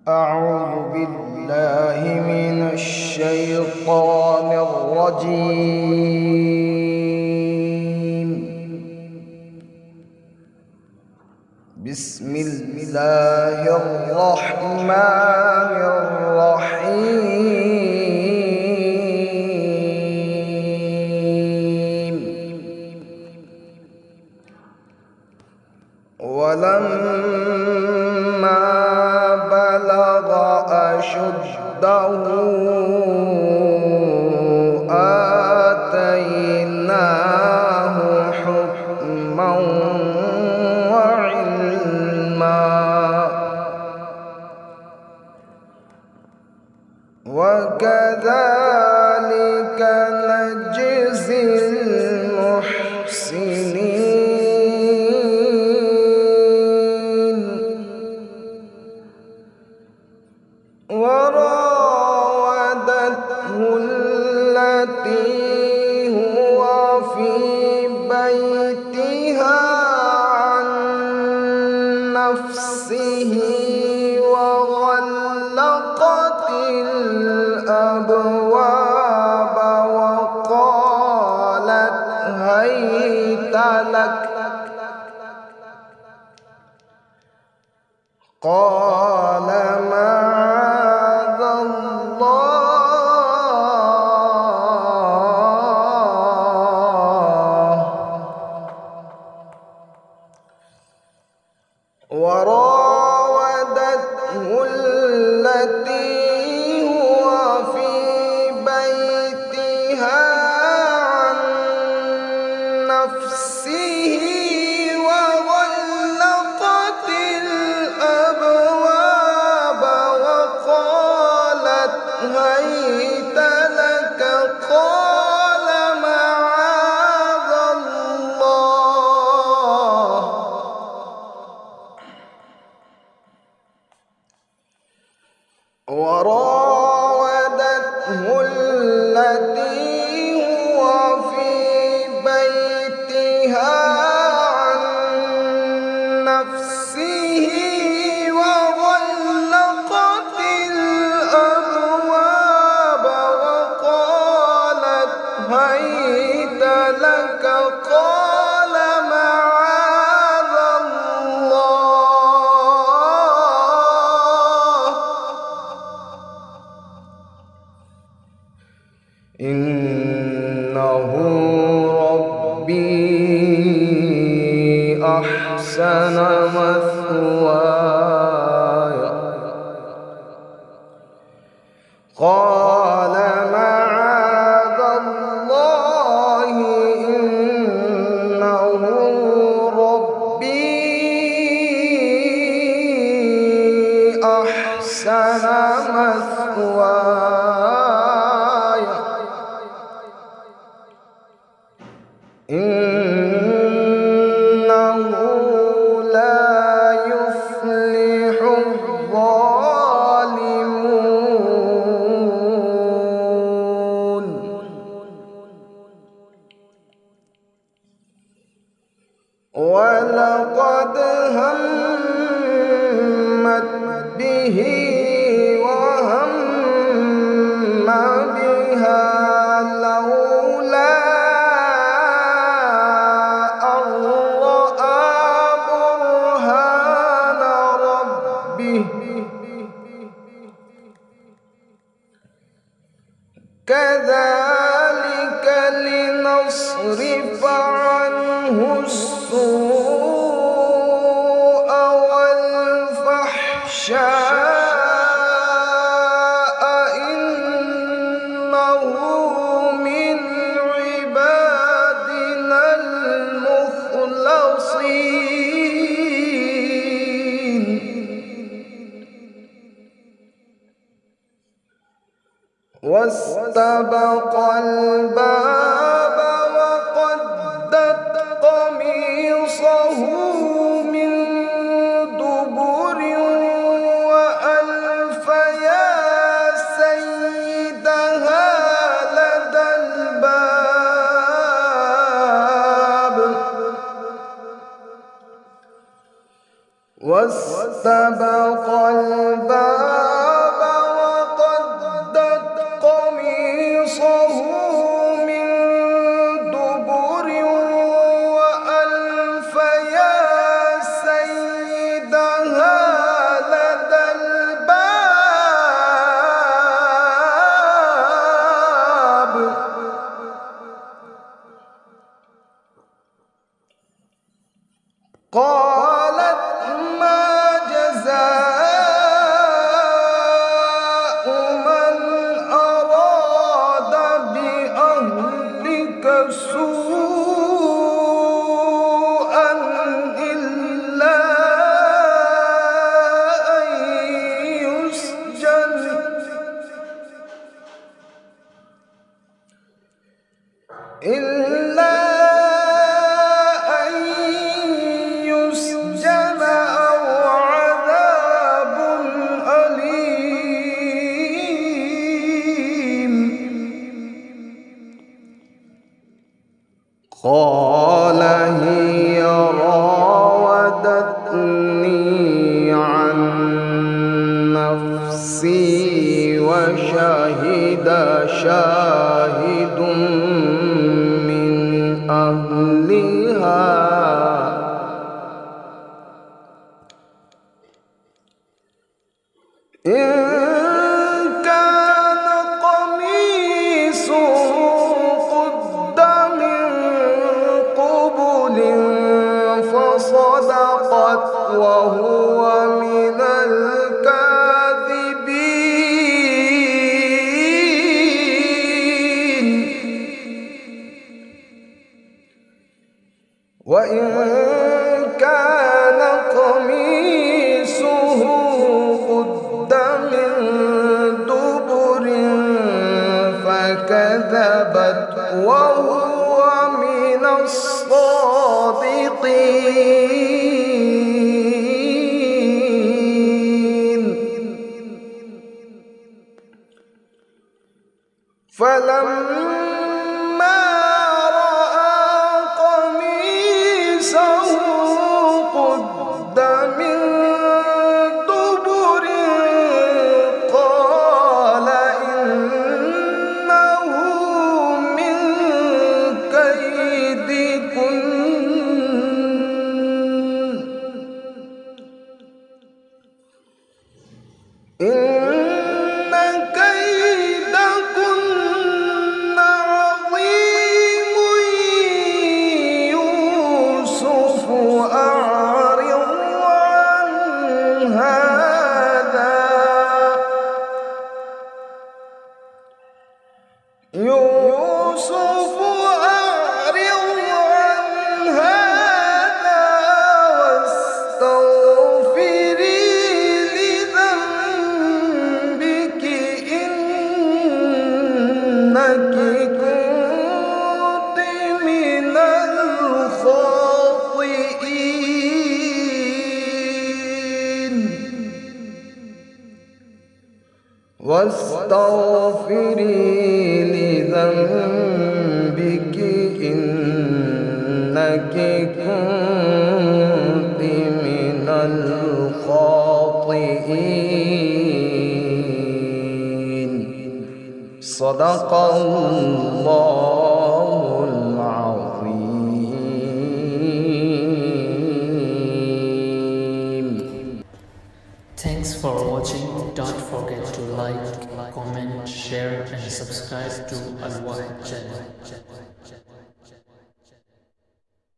أعوذ بالله من الشيطان الرجيم. بسم الله الرحمن الرحيم. ولما بلغ أشده آتيناه حكما وعلما وكذلك نجزي المحسنين. وراودته التي هو في بيتها عن نفسه وغلقت الأبواب وقالت هيت لك. قال معاذ الله. وراودته التي هو في بيتها عن نفسه وغلقت الأبواب وقالت هيت لك. قال معاذ الله. وراودته التي هو في بيتها عن نفسه وغلقت الأبواب وقالت هيت لك. قال معاذ الله. إنه ربي أحسن مثواي. قال معاذ الله. إنه ربي أحسن مثواي. إنه لا يفلح الظالمون. ولقد همت به وهم بها لولا أن رأى برهان ربه. كذلك لنصرف عنه السوء والفحشاء إنه من عبادنا المخلصين. واستبق الباب وقدت قميصه من دبر وألف يا سيدها لدى الباب. واستبق الباب نفسي وشهد شاهد من أهلها إن كان قميصه قد من قبل فصدقت وهو من الكاذبين وإن كان قميصه قد من دبر فكذبت وهو من الصادقين فلما رأى قميصه قد من دبر قال إنه من كيدكن إن كيدكن عظيم يوسف أعرض عن هذا يوسف أعرض عن هذا واستغفري لذنبك إنك كنت من الخاطئين واستغفري لذنبك إنك كنت من الخاطئين صدق الله العظيم. Thanks for watching. Don't forget to like, comment, share and subscribe to Al Wahid channel.